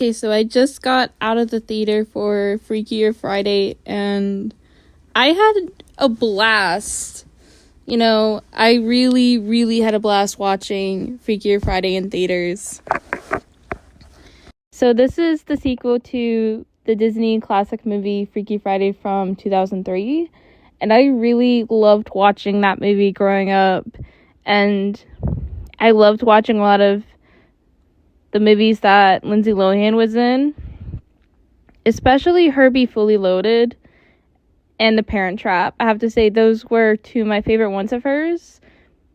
Okay, so I just got out of the theater for Freakier Friday, and I had a blast. I really, really had a blast watching Freakier Friday in theaters. So this is the sequel to the Disney classic movie Freaky Friday from 2003, and I really loved watching that movie growing up, and I loved watching a lot of the movies that Lindsay Lohan was in, especially Herbie Fully Loaded and The Parent Trap. I have to say those were two of my favorite ones of hers,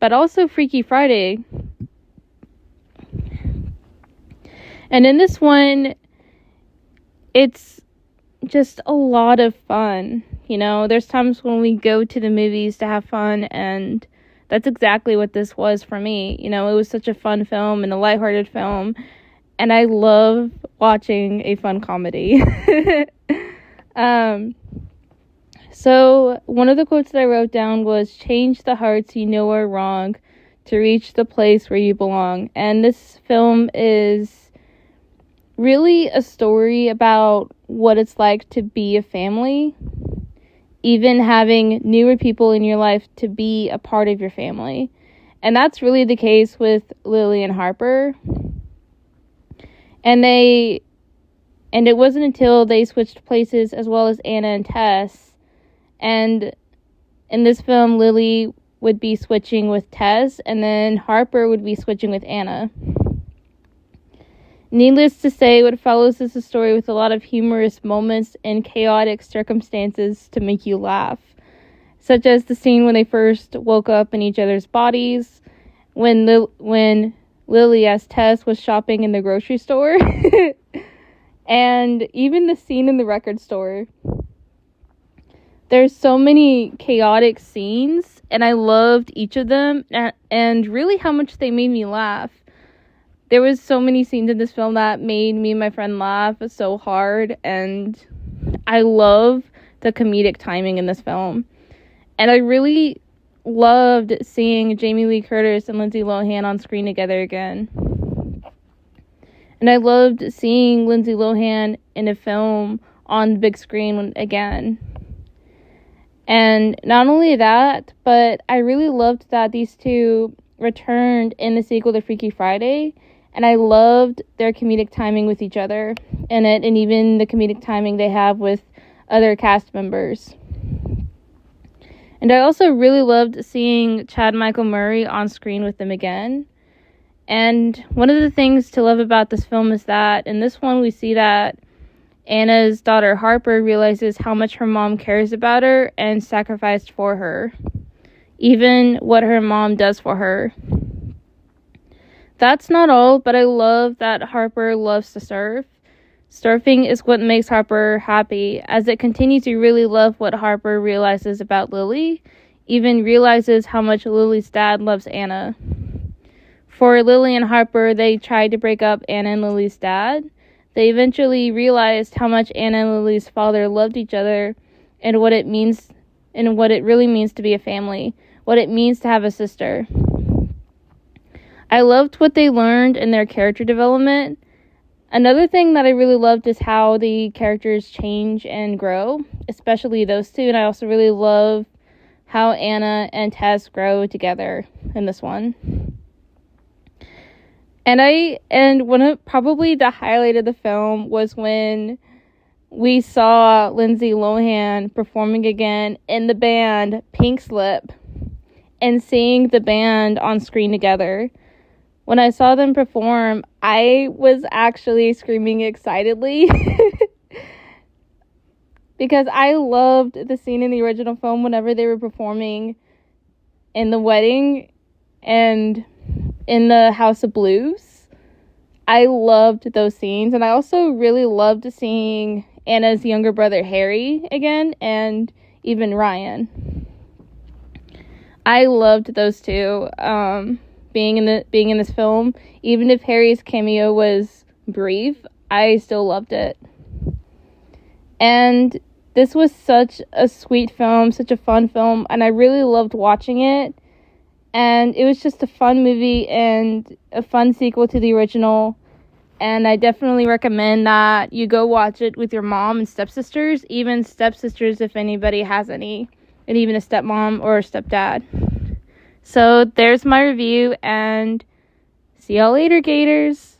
but also Freaky Friday. And in this one, it's just a lot of fun. There's times when we go to the movies to have fun, and that's exactly what this was for me. It was such a fun film and a lighthearted film, and I love watching a fun comedy. So one of the quotes that I wrote down was, "Change the hearts you know are wrong to reach the place where you belong." And this film is really a story about what it's like to be a family, even having newer people in your life to be a part of your family. And that's really the case with Lily and Harper. And it wasn't until they switched places, as well as Anna and Tess. And in this film, Lily would be switching with Tess, and then Harper would be switching with Anna. Needless to say, what follows is a story with a lot of humorous moments and chaotic circumstances to make you laugh, such as the scene when they first woke up in each other's bodies, when Lily, as Tess, was shopping in the grocery store, and even the scene in the record store. There's so many chaotic scenes, and I loved each of them, and really how much they made me laugh. There was so many scenes in this film that made me and my friend laugh so hard, and I love the comedic timing in this film. And I really loved seeing Jamie Lee Curtis and Lindsay Lohan on screen together again. And I loved seeing Lindsay Lohan in a film on the big screen again. And not only that, but I really loved that these two returned in the sequel to Freaky Friday, and I loved their comedic timing with each other in it, and even the comedic timing they have with other cast members. And I also really loved seeing Chad Michael Murray on screen with them again. And one of the things to love about this film is that in this one we see that Anna's daughter Harper realizes how much her mom cares about her and sacrificed for her, even what her mom does for her. That's not all, but I love that Harper loves to surf. Surfing is what makes Harper happy, as it continues to really love what Harper realizes about Lily, even realizes how much Lily's dad loves Anna. For Lily and Harper, they tried to break up Anna and Lily's dad. They eventually realized how much Anna and Lily's father loved each other, and what it really means to be a family, what it means to have a sister. I loved what they learned in their character development. Another thing that I really loved is how the characters change and grow, especially those two, and I also really love how Anna and Tess grow together in this one. And one of probably the highlight of the film was when we saw Lindsay Lohan performing again in the band Pink Slip, and seeing the band on screen together. When I saw them perform, I was actually screaming excitedly because I loved the scene in the original film whenever they were performing in the wedding and in the House of Blues. I loved those scenes, and I also really loved seeing Anna's younger brother Harry again, and even Ryan. I loved those two being in this film. Even if Harry's cameo was brief, I still loved it. And this was such a sweet film, such a fun film, and I really loved watching it. And it was just a fun movie and a fun sequel to the original. And I definitely recommend that you go watch it with your mom and stepsisters, even stepsisters if anybody has any, and even a stepmom or a stepdad. So there's my review, and see y'all later, Gators.